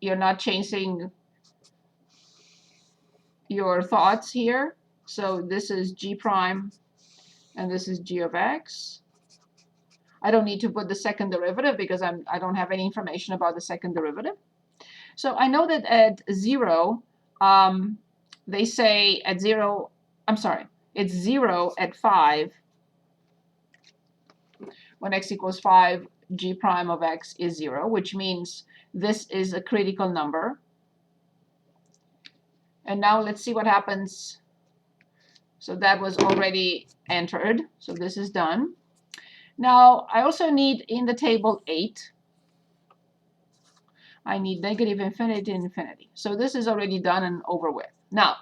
you're not chasing your thoughts here. So this is g prime, and this is g of x. I don't need to put the second derivative because I don't have any information about the second derivative. So I know that at 0, they say at 0, I'm sorry, it's 0 at 5. When x equals 5, g prime of x is 0, which means this is a critical number. And now let's see what happens. So that was already entered. So this is done. Now I also need in the table 8. I need negative infinity to infinity. So this is already done and over with. Now,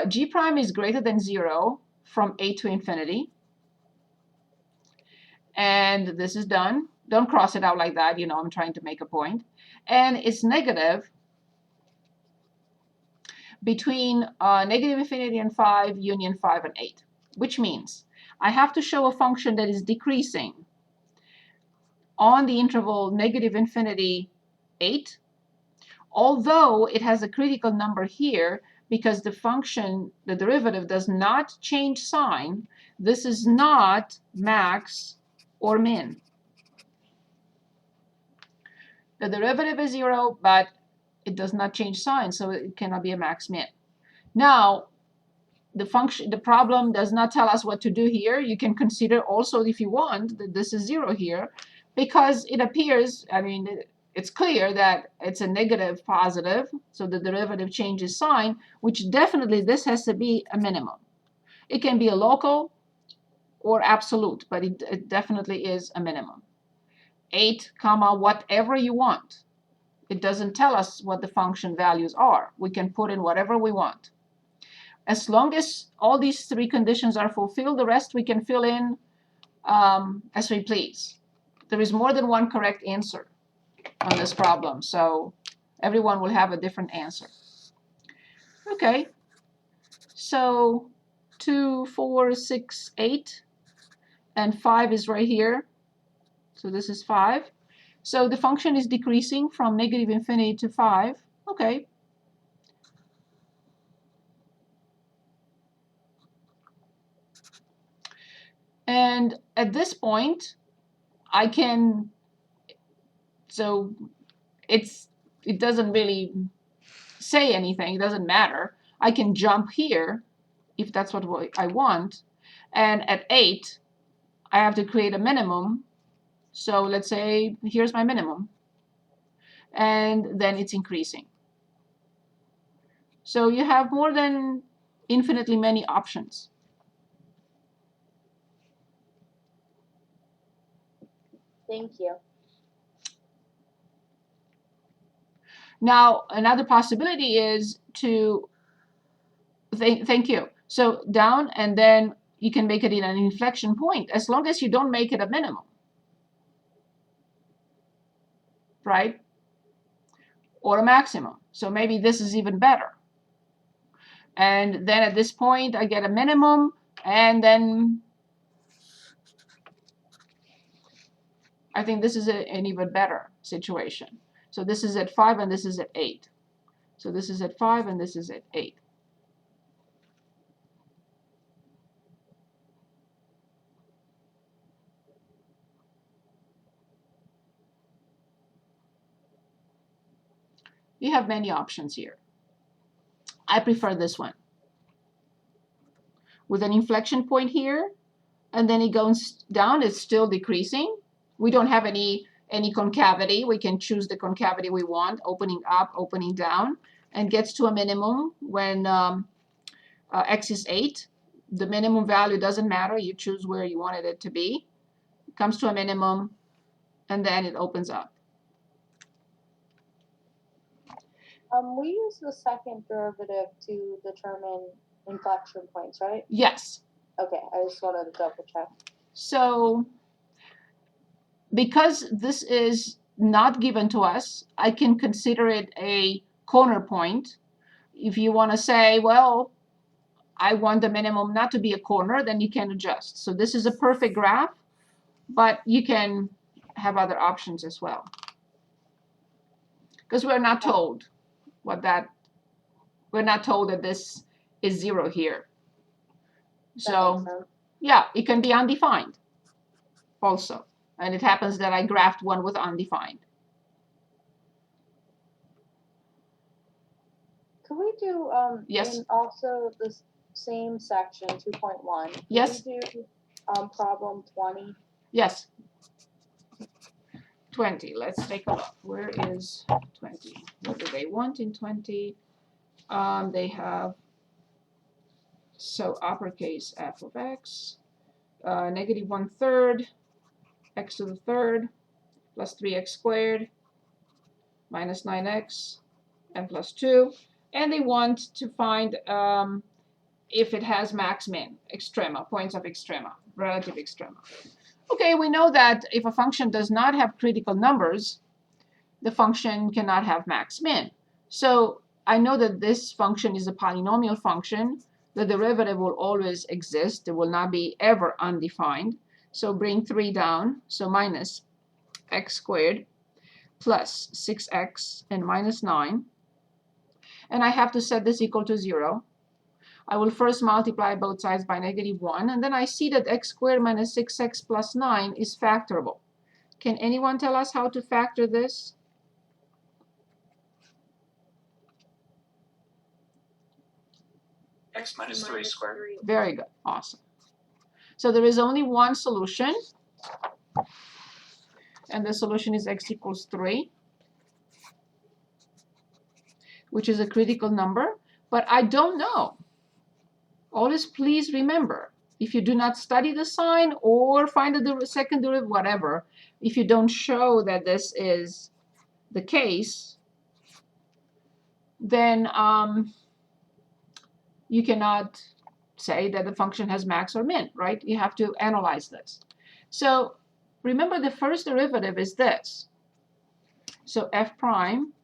g prime is greater than 0 from 8 to infinity. And this is done. Don't cross it out like that. You know, I'm trying to make a point. And it's negative between negative infinity and 5, union 5 and 8, which means I have to show a function that is decreasing on the interval negative infinity 8, although it has a critical number here because the function, the derivative, does not change sign. This is not max or min. The derivative is 0, but it does not change sign, so it cannot be a max min. Now, the problem does not tell us what to do here. You can consider also, if you want, that this is 0 here, because it appears, I mean, it's clear that it's a negative positive, so the derivative changes sign, which definitely this has to be a minimum. It can be a local or absolute, but it definitely is a minimum. 8, comma, whatever you want. It doesn't tell us what the function values are. We can put in whatever we want. As long as all these 3 conditions are fulfilled, the rest we can fill in as we please. There is more than one correct answer on this problem, so everyone will have a different answer. Okay, so 2, 4, 6, 8, and 5 is right here. So this is 5. So the function is decreasing from negative infinity to 5. Okay. And at this point, I can, so it doesn't really say anything. It doesn't matter. I can jump here if that's what I want. And at 8, I have to create a minimum. So let's say here's my minimum. And then it's increasing. So you have more than infinitely many options. Thank you. Now, another possibility is to, thank you. So down, and then you can make it in an inflection point, as long as you don't make it a minimum. Right? Or a maximum. So maybe this is even better. And then at this point, I get a minimum, and then I think this is an even better situation. So this is at 5, and this is at 8. So this is at 5, and this is at 8. You have many options here. I prefer this one. With an inflection point here, and then it goes down, it's still decreasing. We don't have any concavity. We can choose the concavity we want, opening up, opening down, and gets to a minimum when x is 8. The minimum value doesn't matter. You choose where you wanted it to be. It comes to a minimum, and then it opens up. We use the second derivative to determine inflection points, right? Yes. Okay, I just wanted to double check. So because this is not given to us, I can consider it a corner point. If you want to say, well, I want the minimum not to be a corner, then you can adjust. So this is a perfect graph, but you can have other options as well. because we're not told what that, we're not told that this is 0 here. So yeah, it can be undefined also. And it happens that I graphed one with undefined. Could we do Yes. in also the same section 2.1? Yes. Could we do problem 20? Yes. 20. Let's take a look. Where is 20? What do they want in 20? They have, so uppercase f of x, negative 1/3 x to the third plus 3x squared minus 9x and plus 2. And they want to find if it has max min, extrema, points of extrema, relative extrema. Okay, we know that if a function does not have critical numbers, the function cannot have max min. So I know that this function is a polynomial function. The derivative will always exist. It will not be ever undefined. So bring 3 down. So minus x squared plus 6x and minus 9. And I have to set this equal to 0. I will first multiply both sides by negative 1. And then I see that x squared minus 6x plus 9 is factorable. Can anyone tell us how to factor this? X minus 3 squared. Very good. Awesome. So there is only one solution. And the solution is x equals 3, which is a critical number. But I don't know. Always please remember, if you do not study the sign or find the second derivative, whatever, if you don't show that this is the case, then you cannot say that the function has max or min, right? You have to analyze this. So remember, the first derivative is this. So f prime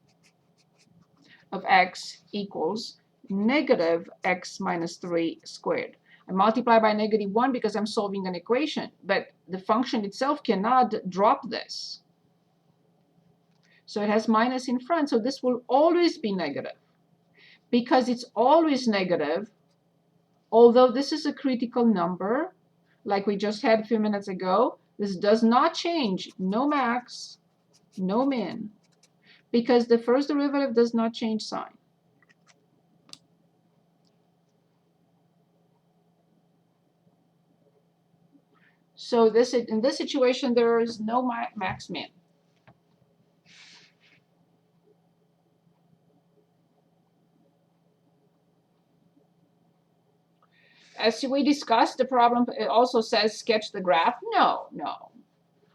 of x equals negative x minus 3 squared. I multiply by negative 1 because I'm solving an equation, but the function itself cannot drop this. So it has minus in front, so this will always be negative. Because it's always negative, although this is a critical number, like we just had a few minutes ago, this does not change. No max, no min, because the first derivative does not change sign. So in this situation, there is no max min. As we discussed, the problem also says sketch the graph. No.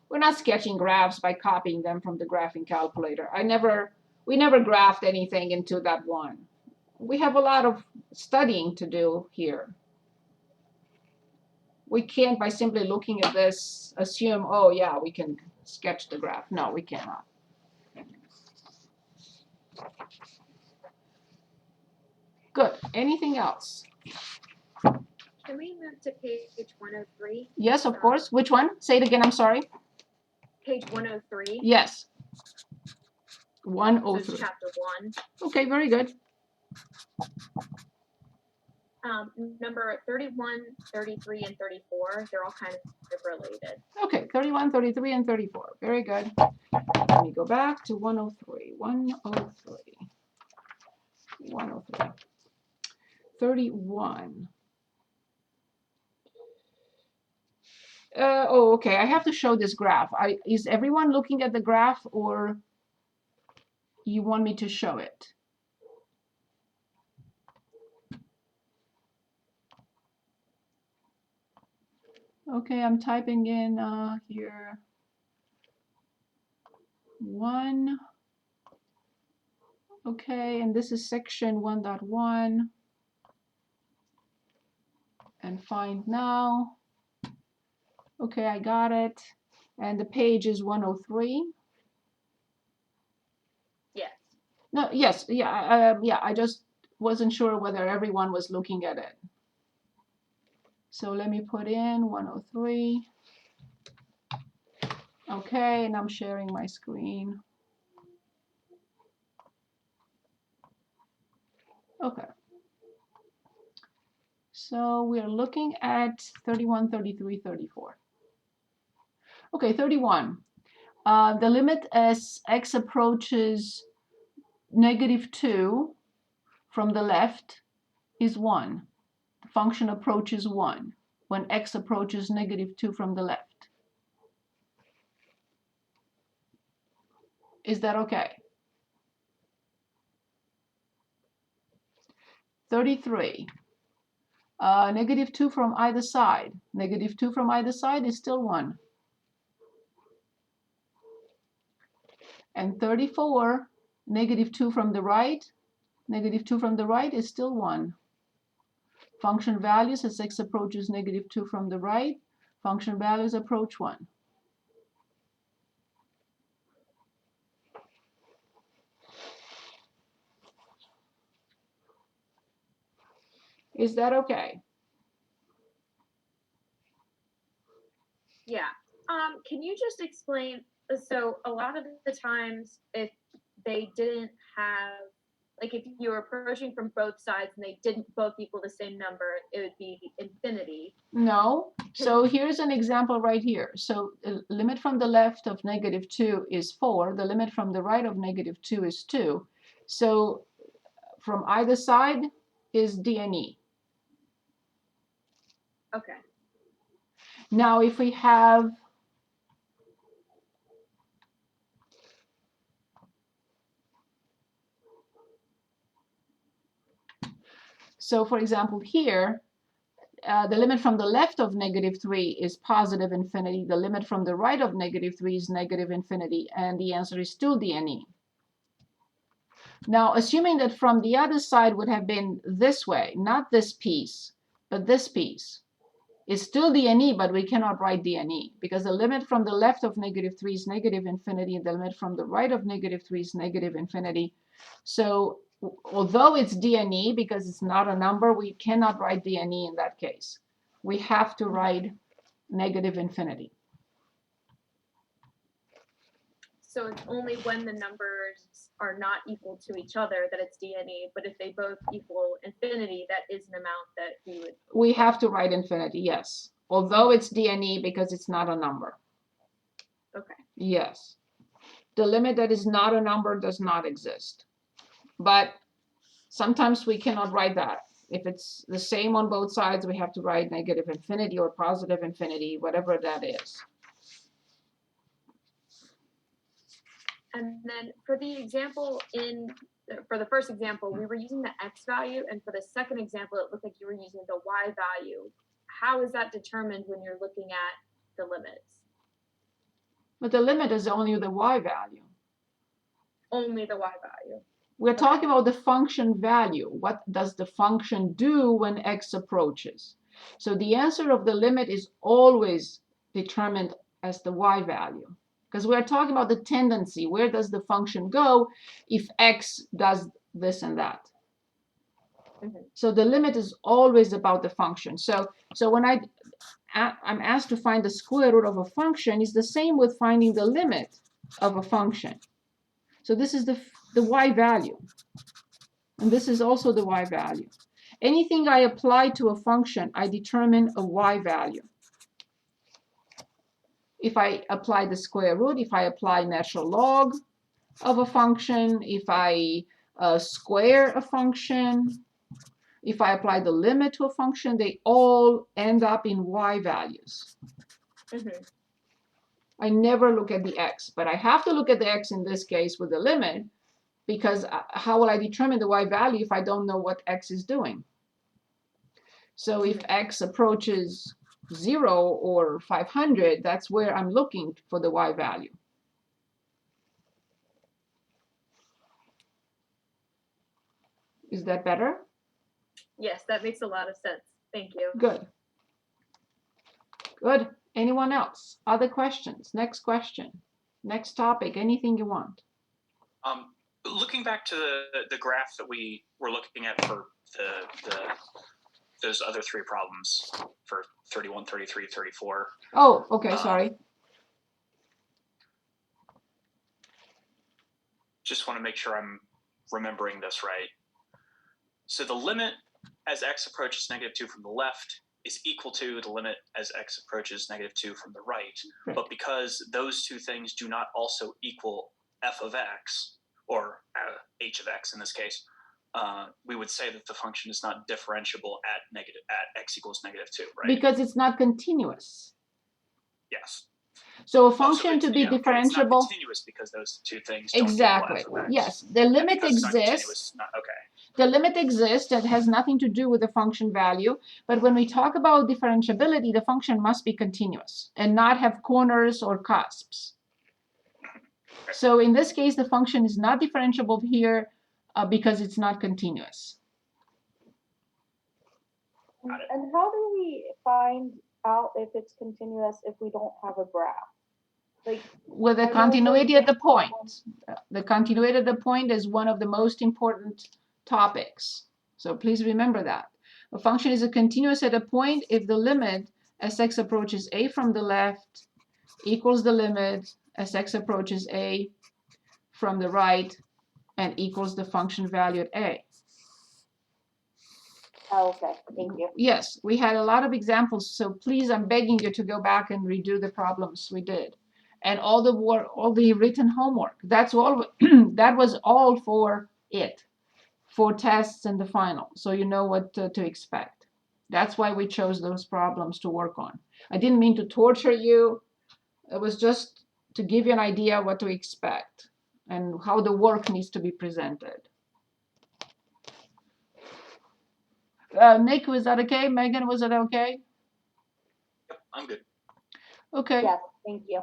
We're not sketching graphs by copying them from the graphing calculator. We never graphed anything into that one. We have a lot of studying to do here. We can't, by simply looking at this, assume, oh yeah, we can sketch the graph. No, we cannot. Good. Anything else? Can we move to page 103? Yes, of course. Which one? Say it again, I'm sorry. Page 103. Yes. This 103. is chapter 1. Okay, very good. Number 31, 33, and 34, they're all kind of related. Okay, 31, 33, and 34. Very good. Let me go back to 103. 103. 103. 31. Oh, okay. I have to show this graph. Is everyone looking at the graph, or you want me to show it? Okay, I'm typing in here 1. Okay, and this is section 1.1. And find now. Okay, I got it. And the page is 103. Yes. No, yes, yeah, I just wasn't sure whether everyone was looking at it. So let me put in 103. Okay, and I'm sharing my screen. Okay. So we're looking at 31, 33, 34. Okay, 31. The limit as x approaches -2 from the left is 1. The function approaches 1 when x approaches -2 from the left. Is that okay? 33. -2 from either side. -2 from either side is still 1. And 34, -2 from the right, -2 from the right is still 1. Function values as x approaches -2 from the right, function values approach 1. Is that okay? Yeah. Can you just explain? So a lot of the times, if they didn't have, like, if you were approaching from both sides and they didn't both equal the same number, it would be infinity. No. So here's an example right here. So the limit from the left of -2 is 4. The limit from the right of -2 is 2. So from either side is DNE. Okay. Now if we have so for example here, the limit from the left of -3 is positive infinity. The limit from the right of -3 is negative infinity. And the answer is still DNE. Now, assuming that from the other side would have been this way, not this piece, but this piece, is still DNE, but we cannot write DNE because the limit from the left of -3 is negative infinity, and the limit from the right of -3 is negative infinity. So although it's DNE, because it's not a number, we cannot write DNE in that case. We have to write negative infinity. So it's only when the numbers are not equal to each other that it's DNE, but if they both equal infinity, that is an amount that we would. We have to write infinity, yes. Although it's DNE because it's not a number. Okay. Yes. The limit that is not a number does not exist. But sometimes we cannot write that. If it's the same on both sides, we have to write negative infinity or positive infinity, whatever that is. And then for the example for the first example, we were using the x value, and for the second example, it looked like you were using the y value. How is that determined when you're looking at the limits? But the limit is only the y value. Only the y value. We're talking about the function value. What does the function do when x approaches? So the answer of the limit is always determined as the y value. Because we're talking about the tendency. Where does the function go if x does this and that? Mm-hmm. So the limit is always about the function. So when I'm asked to find the square root of a function, it's the same with finding the limit of a function. So this is the y value. And this is also the y value. Anything I apply to a function, I determine a y value. If I apply the square root, if I apply natural log of a function, if I square a function, if I apply the limit to a function, they all end up in y values. Mm-hmm. I never look at the x, but I have to look at the x in this case with the limit, because how will I determine the y value if I don't know what x is doing? So if x approaches 0 or 500, that's where I'm looking for the y value. Is that better? Yes, that makes a lot of sense. Thank you. Good. Good. Anyone else? Other questions? Next question. Next topic. Anything you want. Looking back to the graph that we were looking at for those other three problems for 31, 33, 34. Oh, okay, sorry. Just want to make sure I'm remembering this right. So the limit as x approaches -2 from the left is equal to the limit as x approaches -2 from the right. Right. But because those two things do not also equal f of x, or h of x in this case, we would say that the function is not differentiable at x equals -2, right? Because it's not continuous. Yes. So a Oh, so function it's, to be yeah, okay, it's not differentible. continuous because those two things don't Exactly. equal f of x. Yes, the And limit because it's not continuous, exists. it's not, okay. The limit exists. That has nothing to do with the function value. But when we talk about differentiability, the function must be continuous and not have corners or cusps. So in this case, the function is not differentiable here because it's not continuous. Got it. And how do we find out if it's continuous if we don't have a graph? Like, With the I know, for continuity at the example, point. The continuity at the point is one of the most important topics. So please remember that. A function is a continuous at a point if the limit as x approaches a from the left equals the limit as x approaches a from the right and equals the function value at a. Oh, okay, thank you. Yes, we had a lot of examples, so please, I'm begging you to go back and redo the problems we did. And all the work, all the written homework. That's all. That was all for it, for tests and the final, so you know what to expect. That's why we chose those problems to work on. I didn't mean to torture you. It was just to give you an idea what to expect and how the work needs to be presented. Nick, was that okay? Megan, was it okay? Yep, I'm good. Okay. Yes, thank you.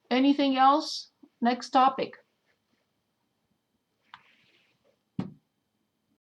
Anything else? Next topic.